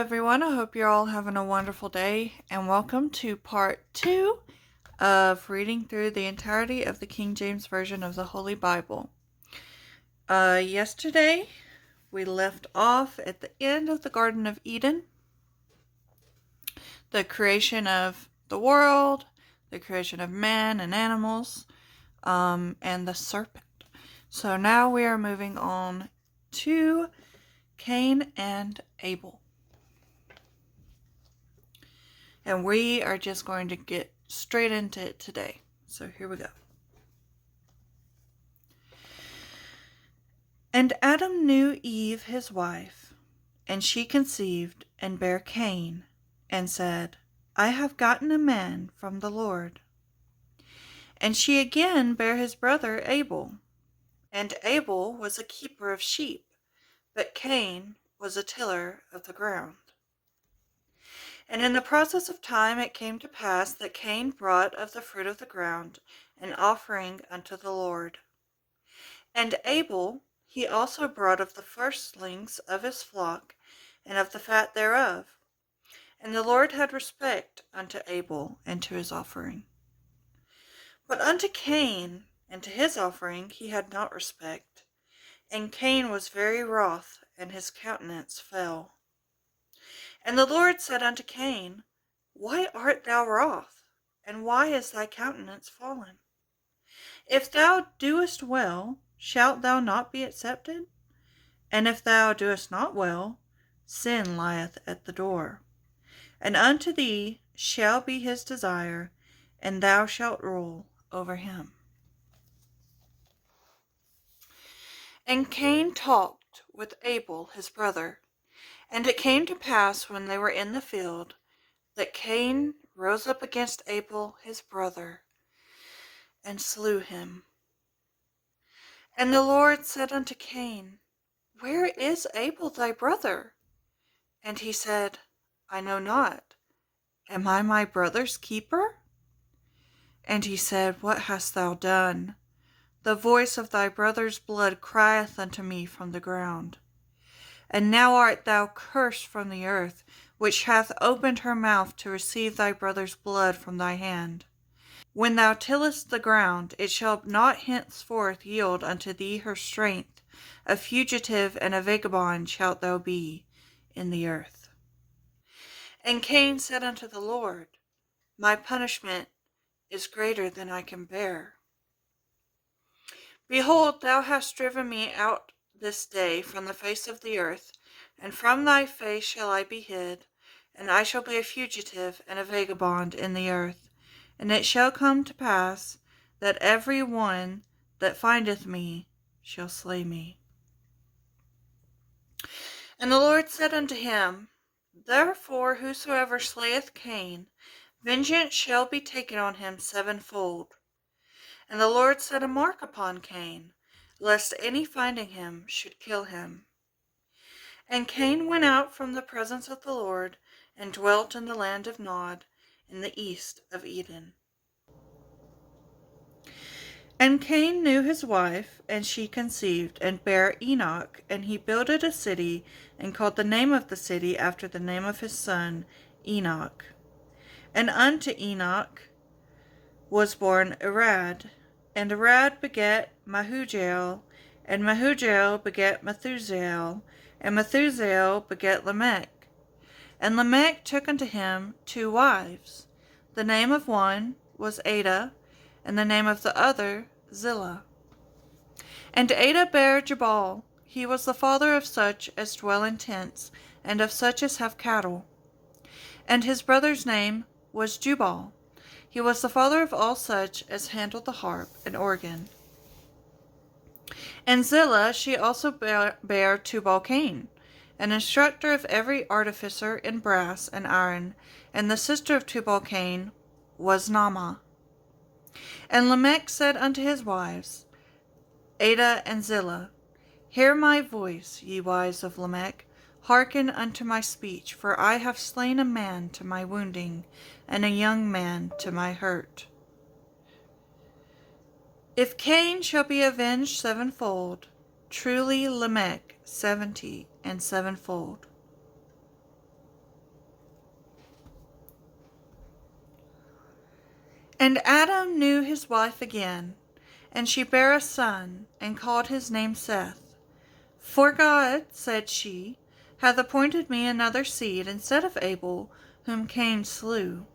everyone. I hope you're all having a wonderful day, and welcome to part 2 of reading through the entirety of the King James Version of the Holy Bible. Yesterday, we left off at the end of the Garden of Eden, the creation of the world, the creation of man and animals, and the serpent. So now we are moving on to Cain and Abel. And we are just going to get straight into it today. So here we go. And Adam knew Eve his wife, and she conceived and bare Cain, and said, I have gotten a man from the Lord. And she again bare his brother Abel. And Abel was a keeper of sheep, but Cain was a tiller of the ground. And in the process of time it came to pass that Cain brought of the fruit of the ground an offering unto the Lord. And Abel he also brought of the firstlings of his flock, and of the fat thereof. And the Lord had respect unto Abel and to his offering. But unto Cain and to his offering he had not respect. And Cain was very wroth, and his countenance fell. And the Lord said unto Cain, Why art thou wroth, and why is thy countenance fallen? If thou doest well, shalt thou not be accepted? And if thou doest not well, sin lieth at the door. And unto thee shall be his desire, and thou shalt rule over him. And Cain talked with Abel his brother. And it came to pass when they were in the field, that Cain rose up against Abel his brother, and slew him. And the Lord said unto Cain, Where is Abel thy brother? And he said, I know not. Am I my brother's keeper? And he said, What hast thou done? The voice of thy brother's blood crieth unto me from the ground. And now art thou cursed from the earth, which hath opened her mouth to receive thy brother's blood from thy hand. When thou tillest the ground, it shall not henceforth yield unto thee her strength. A fugitive and a vagabond shalt thou be in the earth. And Cain said unto the Lord, My punishment is greater than I can bear. Behold, thou hast driven me out this day from the face of the earth, and from thy face shall I be hid, and I shall be a fugitive and a vagabond in the earth. And it shall come to pass that every one that findeth me shall slay me. And the Lord said unto him, Therefore whosoever slayeth Cain, vengeance shall be taken on him sevenfold. And the Lord set a mark upon Cain, lest any finding him should kill him. And Cain went out from the presence of the Lord, and dwelt in the land of Nod, in the east of Eden. And Cain knew his wife, and she conceived, and bare Enoch, and he builded a city, and called the name of the city after the name of his son, Enoch. And unto Enoch was born Irad, and Irad begat Mahujael, and Mahujael begat Methusael, and Methusael begat Lamech. And Lamech took unto him 2 wives. The name of one was Ada, and the name of the other Zillah. And Ada bare Jabal. He was the father of such as dwell in tents, and of such as have cattle. And his brother's name was Jubal. He was the father of all such as handled the harp and organ. And Zillah she also bare Tubal-Cain, an instructor of every artificer in brass and iron, and the sister of Tubal-Cain was Naamah. And Lamech said unto his wives, Ada and Zillah, Hear my voice, ye wives of Lamech, hearken unto my speech, for I have slain a man to my wounding, and a young man to my hurt. If Cain shall be avenged sevenfold, truly Lamech 70 and sevenfold. And Adam knew his wife again, and she bare a son, and called his name Seth. For God, said she, hath appointed me another seed instead of Abel, whom Cain slew.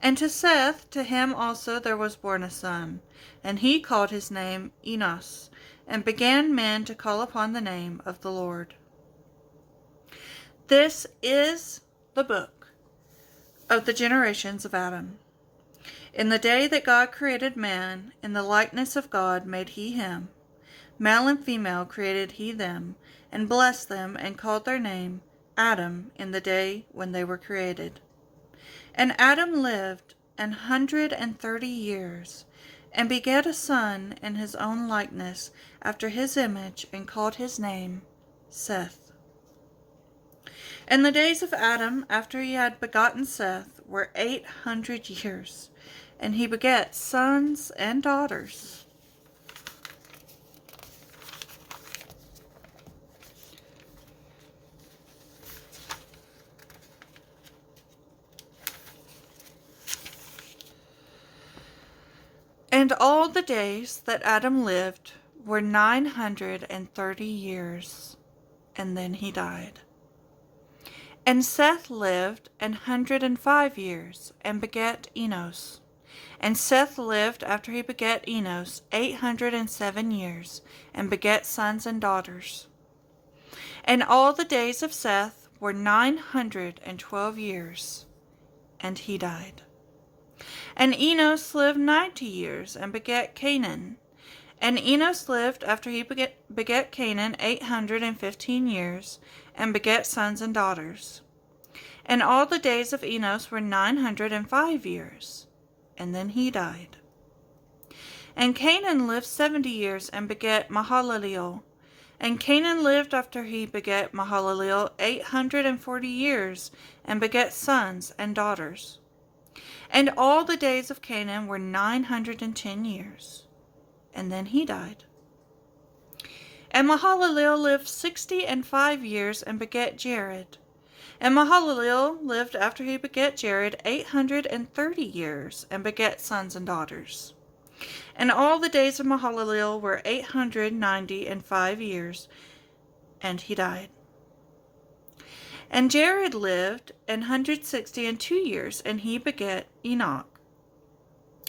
And to Seth, to him also there was born a son, and he called his name Enos, and began men to call upon the name of the Lord. This is the book of the generations of Adam. In the day that God created man, in the likeness of God made he him. Male and female created he them, and blessed them, and called their name Adam in the day when they were created. And Adam lived 130 years, and begat a son in his own likeness, after his image, and called his name Seth. And the days of Adam, after he had begotten Seth, were 800 years, and he begat sons and daughters. And all the days that Adam lived were 930 years, and then he died. And Seth lived 105 years, and begat Enos. And Seth lived after he begat Enos 807 years, and begat sons and daughters. And all the days of Seth were 912 years, and he died. And Enos lived 90 years, and begat Canaan. And Enos lived after he begat Canaan 815 years, and begat sons and daughters. And all the days of Enos were 905 years, and then he died. And Canaan lived 70 years, and begat Mahalaleel. And Canaan lived after he begat Mahalaleel 840 years, and begat sons and daughters. And all the days of Canaan were 910 years, and then he died. And Mahalaleel lived 65 years, and begat Jared. And Mahalaleel lived after he begat Jared 830 years, and begat sons and daughters. And all the days of Mahalaleel were 895 years, and he died. And Jared lived 162 years, and he begat Enoch.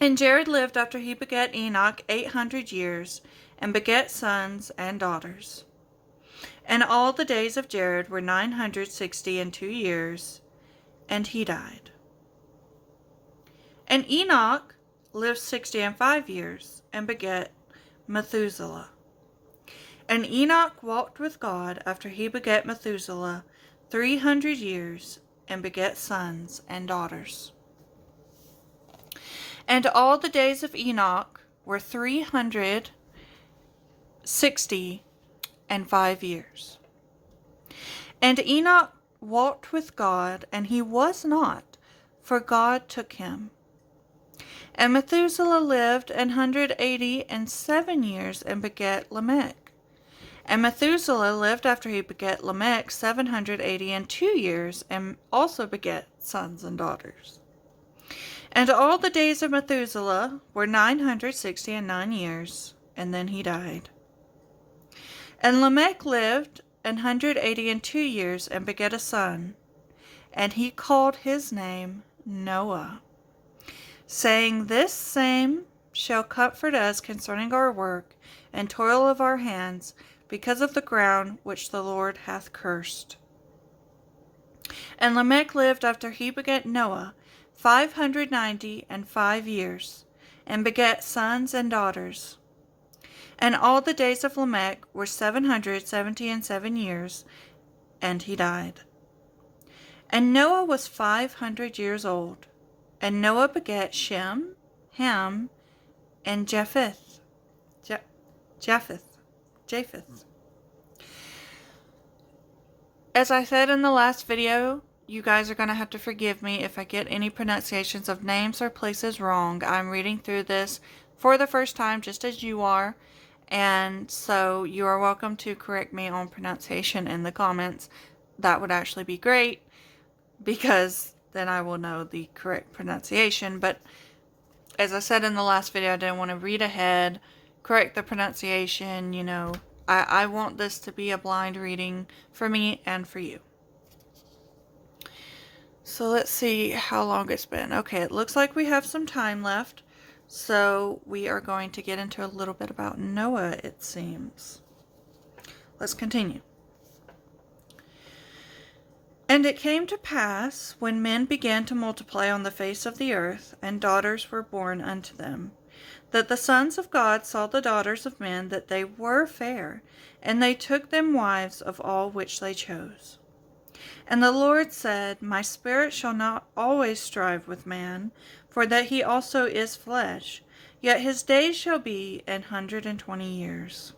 And Jared lived after he begat Enoch 800 years, and begat sons and daughters. And all the days of Jared were 962 years, and he died. And Enoch lived 65 years, and begat Methuselah. And Enoch walked with God after he begat Methuselah 300 years, and begat sons and daughters. And all the days of Enoch were 365 years. And Enoch walked with God, and he was not, for God took him. And Methuselah lived 187 years, and begat Lamech. And Methuselah lived after he begat Lamech 782 years, and also begat sons and daughters. And all the days of Methuselah were 969 years, and then he died. And Lamech lived 182 years, and begat a son, and he called his name Noah, saying, This same shall comfort us concerning our work and toil of our hands, because of the ground which the Lord hath cursed. And Lamech lived after he begat Noah 595 years, and begat sons and daughters. And all the days of Lamech were 777 years, and he died. And Noah was 500 years old, and Noah begat Shem, Ham, and Japheth. Japheth. As I said in the last video, you guys are going to have to forgive me if I get any pronunciations of names or places wrong. I'm reading through this for the first time, just as you are, and so you are welcome to correct me on pronunciation in the comments. That would actually be great, because then I will know the correct pronunciation. But as I said in the last video, I didn't want to read ahead, correct the pronunciation, I want this to be a blind reading for me and for you. So let's see how long it's been. Okay, it looks like we have some time left. So we are going to get into a little bit about Noah, it seems. Let's continue. And it came to pass, when men began to multiply on the face of the earth, and daughters were born unto them, that the sons of God saw the daughters of men, that they were fair, and they took them wives of all which they chose. And the Lord said, My spirit shall not always strive with man, for that he also is flesh, yet his days shall be 120 years.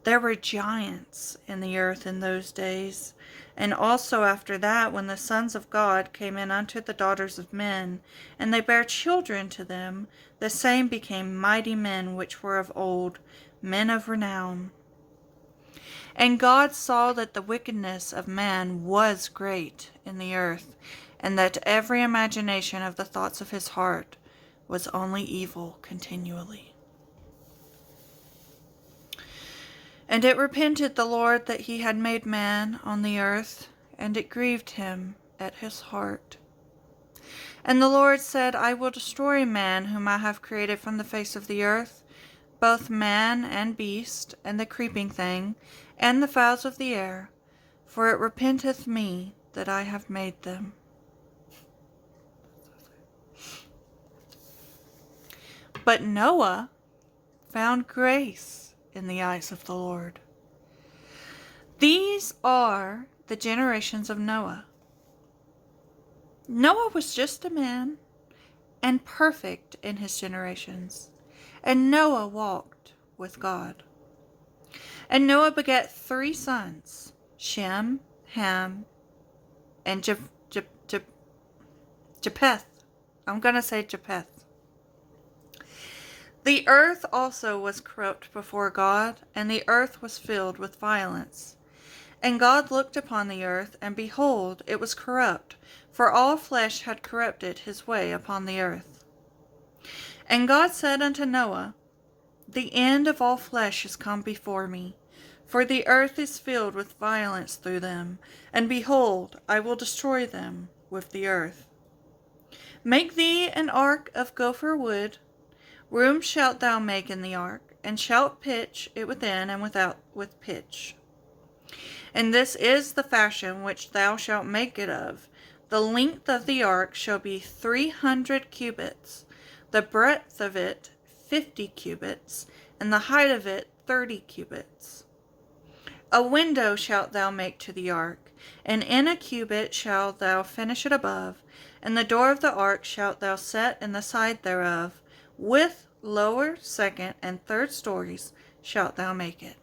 There were giants in the earth in those days, and also after that, when the sons of God came in unto the daughters of men, and they bare children to them, the same became mighty men which were of old, men of renown. And God saw that the wickedness of man was great in the earth, and that every imagination of the thoughts of his heart was only evil continually. And it repented the Lord that he had made man on the earth, and it grieved him at his heart. And the Lord said, I will destroy man whom I have created from the face of the earth, both man and beast, and the creeping thing, and the fowls of the air, for it repenteth me that I have made them. But Noah found grace in the eyes of the Lord. These are the generations of Noah. Noah was just a man, and perfect in his generations, and Noah walked with God. And Noah begat 3 sons, Shem, Ham, and Japheth. I'm going to say Japheth. The earth also was corrupt before God, and the earth was filled with violence. And God looked upon the earth, and behold, it was corrupt, for all flesh had corrupted his way upon the earth. And God said unto Noah, The end of all flesh is come before me, for the earth is filled with violence through them, and behold, I will destroy them with the earth. Make thee an ark of gopher wood. Room shalt thou make in the ark, and shalt pitch it within and without with pitch. And this is the fashion which thou shalt make it of. The length of the ark shall be 300 cubits, the breadth of it 50 cubits, and the height of it 30 cubits. A window shalt thou make to the ark, and in a cubit shalt thou finish it above, and the door of the ark shalt thou set in the side thereof, with lower, second, and third stories shalt thou make it.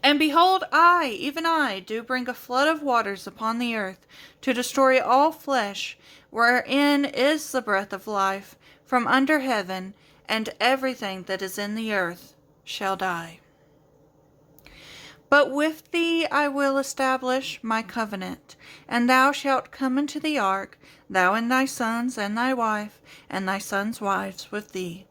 And behold, I, even I, do bring a flood of waters upon the earth, to destroy all flesh, wherein is the breath of life, from under heaven, and everything that is in the earth shall die. But with thee I will establish my covenant, and thou shalt come into the ark, thou and thy sons, and thy wife, and thy sons' wives with thee.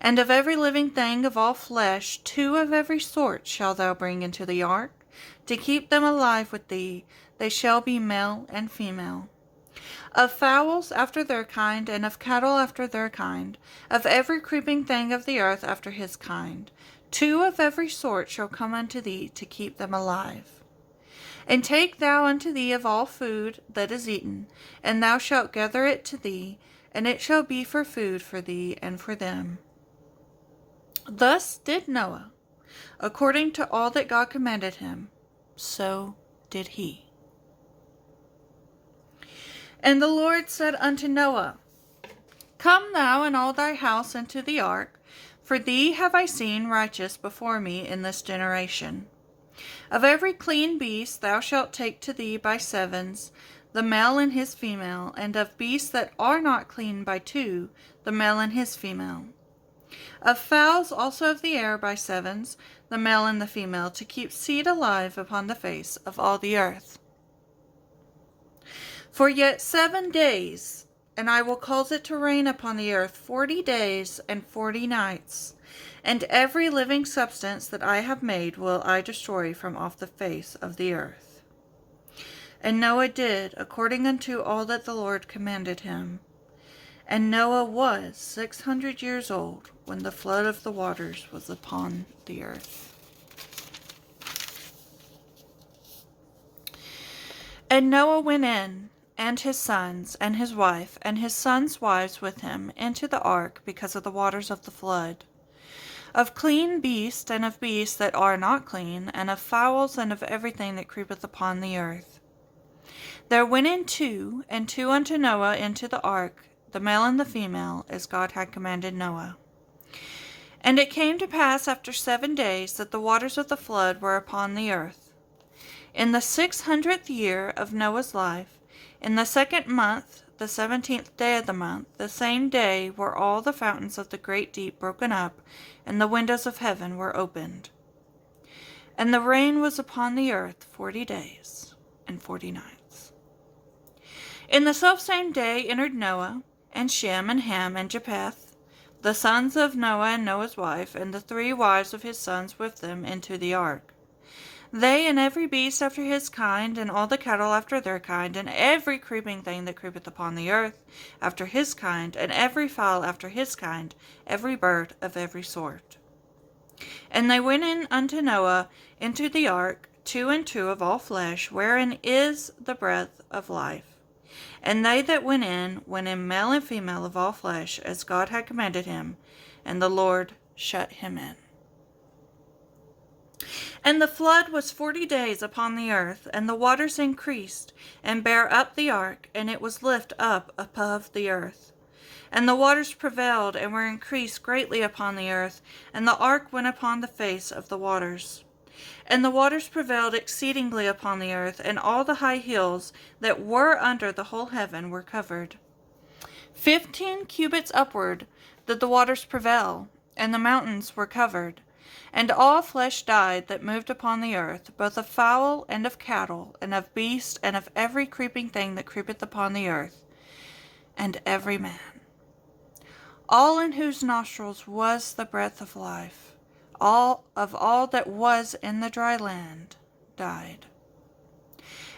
And of every living thing of all flesh 2 of every sort shalt thou bring into the ark, to keep them alive with thee. They shall be male and female. Of fowls after their kind, and of cattle after their kind, of every creeping thing of the earth after his kind, 2 of every sort shall come unto thee, to keep them alive. And take thou unto thee of all food that is eaten, and thou shalt gather it to thee, and it shall be for food for thee and for them. Thus did Noah, according to all that God commanded him, so did he. And the Lord said unto Noah, Come thou and all thy house into the ark, for thee have I seen righteous before me in this generation. Of every clean beast thou shalt take to thee by 7s, the male and his female, and of beasts that are not clean by 2, the male and his female. Of fowls also of the air by 7s, the male and the female, to keep seed alive upon the face of all the earth. For yet 7 days, and I will cause it to rain upon the earth 40 days and 40 nights. And every living substance that I have made will I destroy from off the face of the earth. And Noah did according unto all that the Lord commanded him. And Noah was 600 years old when the flood of the waters was upon the earth. And Noah went in, and his sons, and his wife, and his sons' wives with him, into the ark because of the waters of the flood. Of clean beasts, and of beasts that are not clean, and of fowls, and of everything that creepeth upon the earth. There went in two, and two unto Noah into the ark, the male and the female, as God had commanded Noah. And it came to pass after 7 days that the waters of the flood were upon the earth. In the 600th year of Noah's life, in the 2nd month, the 17th day of the month, the same day were all the fountains of the great deep broken up, and the windows of heaven were opened. And the rain was upon the earth 40 days and 40 nights. In the selfsame day entered Noah, and Shem, and Ham, and Japheth, the sons of Noah and Noah's wife, and the 3 wives of his sons with them, into the ark. They and every beast after his kind, and all the cattle after their kind, and every creeping thing that creepeth upon the earth after his kind, and every fowl after his kind, every bird of every sort. And they went in unto Noah into the ark, 2 and 2 of all flesh, wherein is the breath of life. And they that went in male and female of all flesh, as God had commanded him, and the Lord shut him in. And the flood was 40 days upon the earth, and the waters increased, and bare up the ark, and it was lift up above the earth. And the waters prevailed, and were increased greatly upon the earth, and the ark went upon the face of the waters. And the waters prevailed exceedingly upon the earth, and all the high hills that were under the whole heaven were covered. 15 cubits upward did the waters prevail, and the mountains were covered. And all flesh died that moved upon the earth, both of fowl, and of cattle, and of beast, and of every creeping thing that creepeth upon the earth, and every man. All in whose nostrils was the breath of life, all that was in the dry land, died.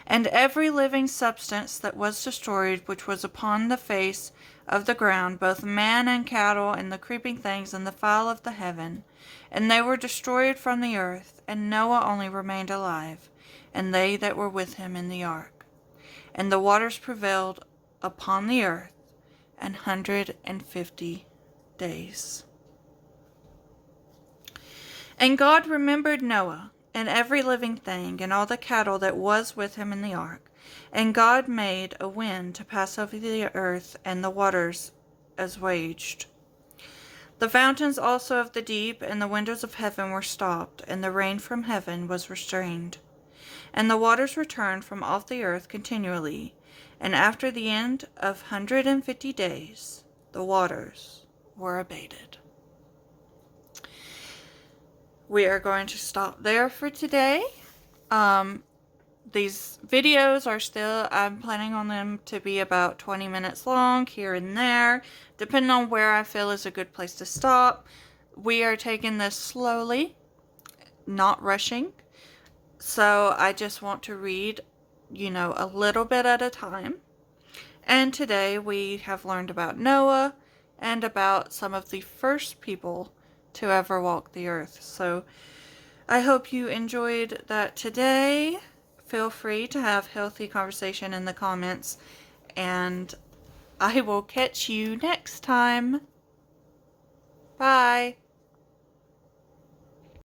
And every living substance that was destroyed, which was upon the face of the ground, both man and cattle, and the creeping things, and the fowl of the heaven, and they were destroyed from the earth, and Noah only remained alive, and they that were with him in the ark. And the waters prevailed upon the earth 150 days. And God remembered Noah, and every living thing, and all the cattle that was with him in the ark. And God made a wind to pass over the earth, and the waters assuaged. The fountains also of the deep and the windows of heaven were stopped, and the rain from heaven was restrained. And the waters returned from off the earth continually. And after the end of 150 days, the waters were abated. We are going to stop there for today. These videos are still, I'm planning on them to be about 20 minutes long here and there, depending on where I feel is a good place to stop. We are taking this slowly, not rushing. So I just want to read, a little bit at a time. And today we have learned about Noah and about some of the first people to ever walk the earth. So I hope you enjoyed that today. Feel free to have healthy conversation in the comments, and I will catch you next time. Bye.